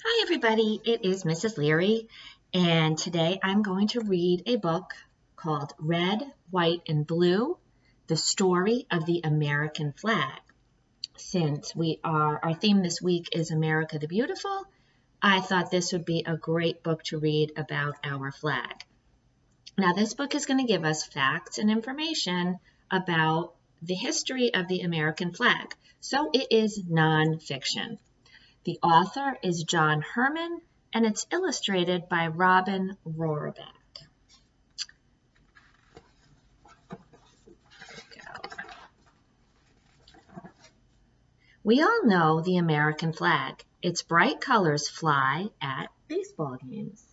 Hi everybody, it is Mrs. Leary, and today I'm going to read a book called Red, White, and Blue, The Story of the American Flag. Since our theme this week is America the Beautiful, I thought this would be a great book to read about our flag. Now this book is going to give us facts and information about the history of the American flag, so it is nonfiction. The author is John Herman, and it's illustrated by Robin Rohrbeck. We all know the American flag. Its bright colors fly at baseball games.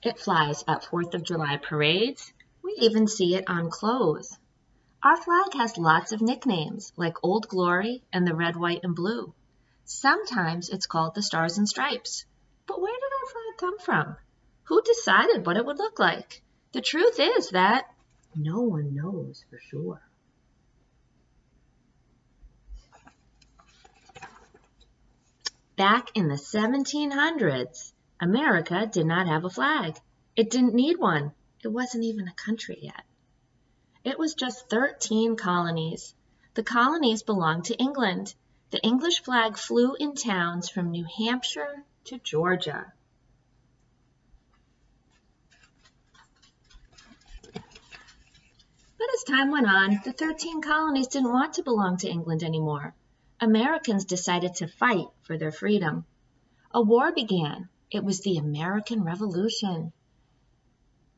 It flies at 4th of July parades. We even see it on clothes. Our flag has lots of nicknames, like Old Glory and the Red, White, and Blue. Sometimes it's called the Stars and Stripes. But where did our flag come from? Who decided what it would look like? The truth is that no one knows for sure. Back in the 1700s, America did not have a flag. It didn't need one. It wasn't even a country yet. It was just 13 colonies. The colonies belonged to England. The English flag flew in towns from New Hampshire to Georgia. But as time went on, the 13 colonies didn't want to belong to England anymore. Americans decided to fight for their freedom. A war began. It was the American Revolution.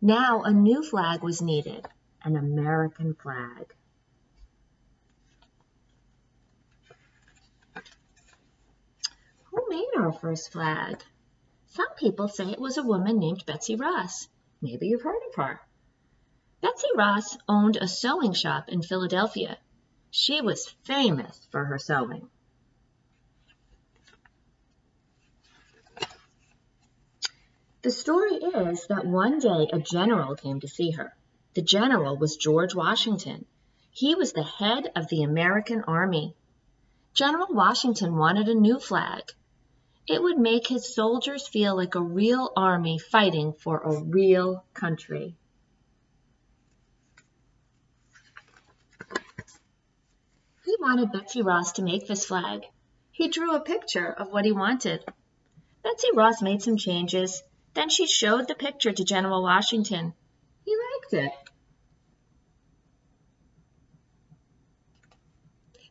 Now a new flag was needed. An American flag. Who made our first flag? Some people say it was a woman named Betsy Ross. Maybe you've heard of her. Betsy Ross owned a sewing shop in Philadelphia. She was famous for her sewing. The story is that one day a general came to see her. The general was George Washington. He was the head of the American Army. General Washington wanted a new flag. It would make his soldiers feel like a real army fighting for a real country. He wanted Betsy Ross to make this flag. He drew a picture of what he wanted. Betsy Ross made some changes. Then she showed the picture to General Washington. He liked it.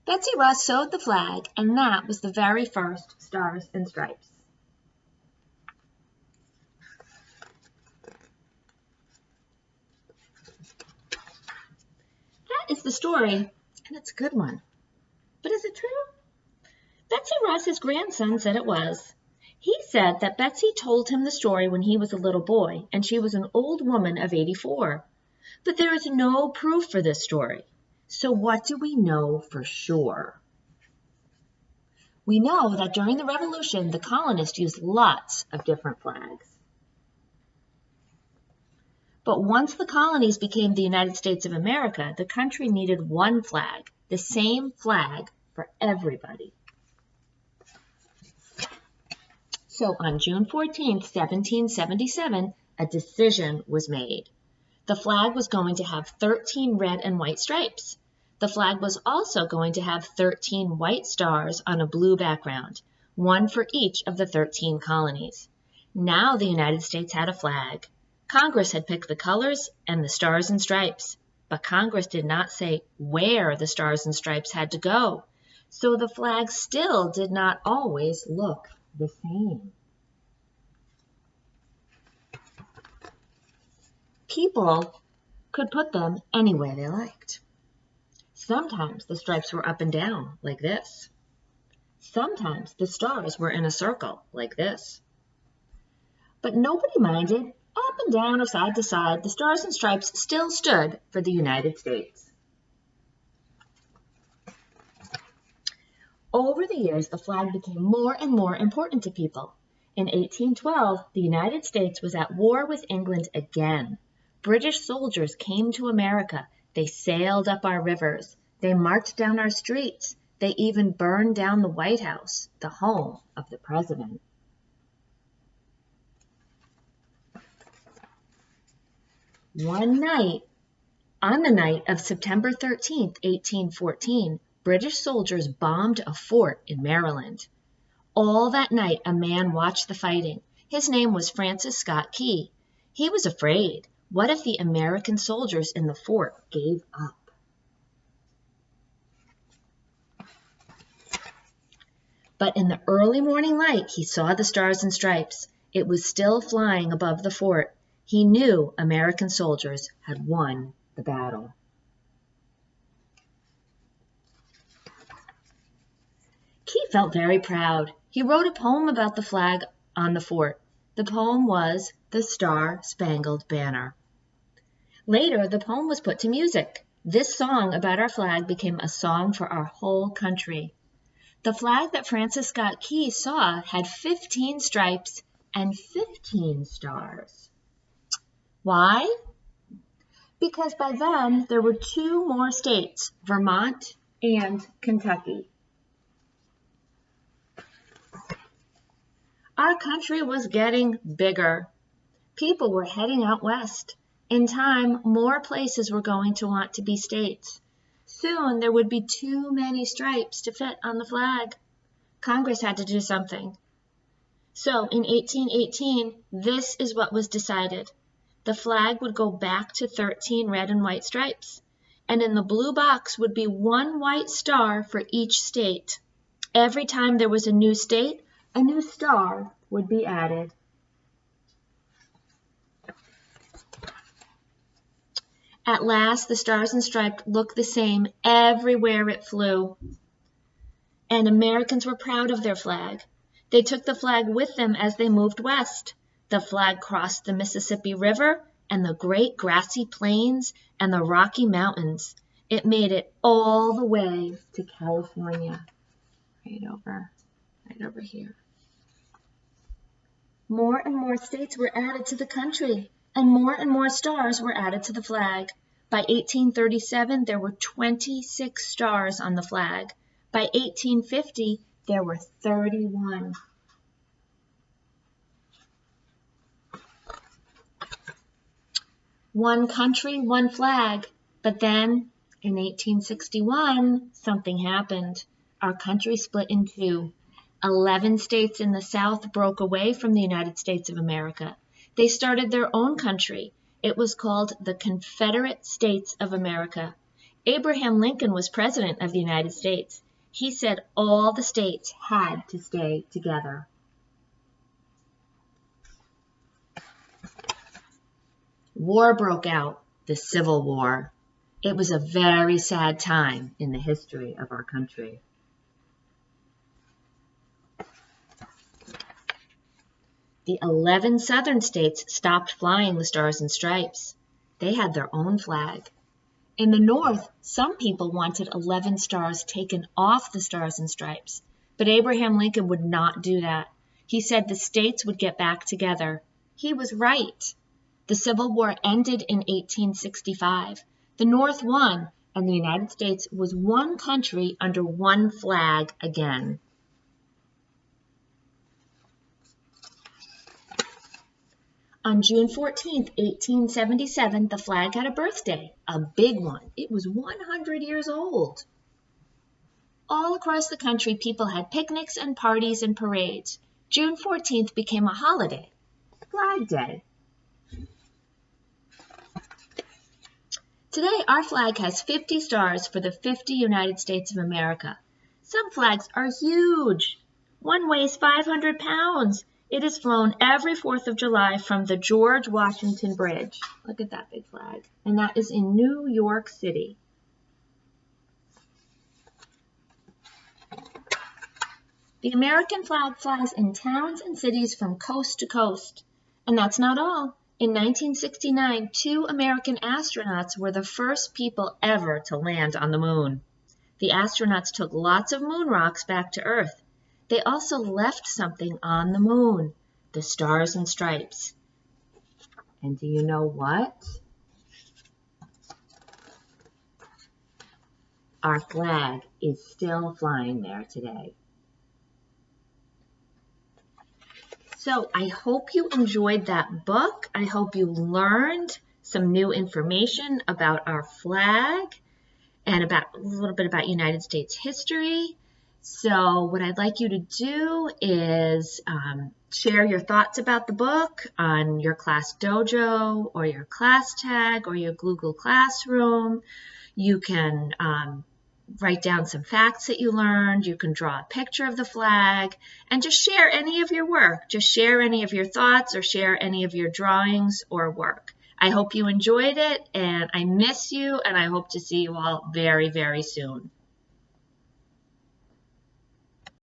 Betsy Ross sewed the flag, and that was the very first Stars and Stripes. That is the story, and it's a good one. But is it true? Betsy Ross's grandson said it was. He said that Betsy told him the story when he was a little boy, and she was an old woman of 84. But there is no proof for this story. So what do we know for sure? We know that during the Revolution, the colonists used lots of different flags. But once the colonies became the United States of America, the country needed one flag, the same flag for everybody. So on June 14, 1777, a decision was made. The flag was going to have 13 red and white stripes. The flag was also going to have 13 white stars on a blue background, one for each of the 13 colonies. Now the United States had a flag. Congress had picked the colors and the stars and stripes, but Congress did not say where the stars and stripes had to go, so the flag still did not always look the same. People could put them anywhere they liked. Sometimes the stripes were up and down, like this. Sometimes the stars were in a circle, like this. But nobody minded. Up and down or side to side, the stars and stripes still stood for the United States. Over the years, the flag became more and more important to people. In 1812, the United States was at war with England again. British soldiers came to America. They sailed up our rivers. They marched down our streets. They even burned down the White House, the home of the president. One night, on the night of September 13th, 1814, British soldiers bombed a fort in Maryland. All that night, a man watched the fighting. His name was Francis Scott Key. He was afraid. What if the American soldiers in the fort gave up? But in the early morning light, he saw the Stars and Stripes. It was still flying above the fort. He knew American soldiers had won the battle. Key felt very proud. He wrote a poem about the flag on the fort. The poem was The Star-Spangled Banner. Later, the poem was put to music. This song about our flag became a song for our whole country. The flag that Francis Scott Key saw had 15 stripes and 15 stars. Why? Because by then there were 2 more states, Vermont and Kentucky. Our country was getting bigger. People were heading out west. In time, more places were going to want to be states. Soon there would be too many stripes to fit on the flag. Congress had to do something. So in 1818, this is what was decided. The flag would go back to 13 red and white stripes, and in the blue box would be 1 white star for each state. Every time there was a new state, a new star would be added. At last, the Stars and Stripes looked the same everywhere it flew. And Americans were proud of their flag. They took the flag with them as they moved west. The flag crossed the Mississippi River and the great grassy plains and the Rocky Mountains. It made it all the way to California, right over here. More and more states were added to the country, and more stars were added to the flag. By 1837, there were 26 stars on the flag. By 1850, there were 31. One country, one flag. But then, in 1861, something happened. Our country split in 2. 11 states in the South broke away from the United States of America. They started their own country. It was called the Confederate States of America. Abraham Lincoln was president of the United States. He said all the states had to stay together. War broke out, the Civil War. It was a very sad time in the history of our country. The 11 southern states stopped flying the Stars and Stripes. They had their own flag. In the North, some people wanted 11 stars taken off the Stars and Stripes, but Abraham Lincoln would not do that. He said the states would get back together. He was right. The Civil War ended in 1865. The North won, and the United States was one country under one flag again. On June 14, 1877, the flag had a birthday, a big one. It was 100 years old. All across the country, people had picnics and parties and parades. June 14th became a holiday, Flag Day. Today, our flag has 50 stars for the 50 United States of America. Some flags are huge. One weighs 500 pounds. It is flown every 4th of July from the George Washington Bridge. Look at that big flag. And that is in New York City. The American flag flies in towns and cities from coast to coast. And that's not all. In 1969, 2 American astronauts were the first people ever to land on the moon. The astronauts took lots of moon rocks back to Earth. They also left something on the moon, the Stars and Stripes. And do you know what? our flag is still flying there today. So I hope you enjoyed that book. I hope you learned some new information about our flag and about a little bit about United States history. So what I'd like you to do is share your thoughts about the book on your class dojo or your class tag or your Google Classroom. You can write down some facts that you learned. You can draw a picture of the flag and just share any of your work. Just share any of your thoughts or share any of your drawings or work. I hope you enjoyed it, and I miss you, and I hope to see you all very, very soon.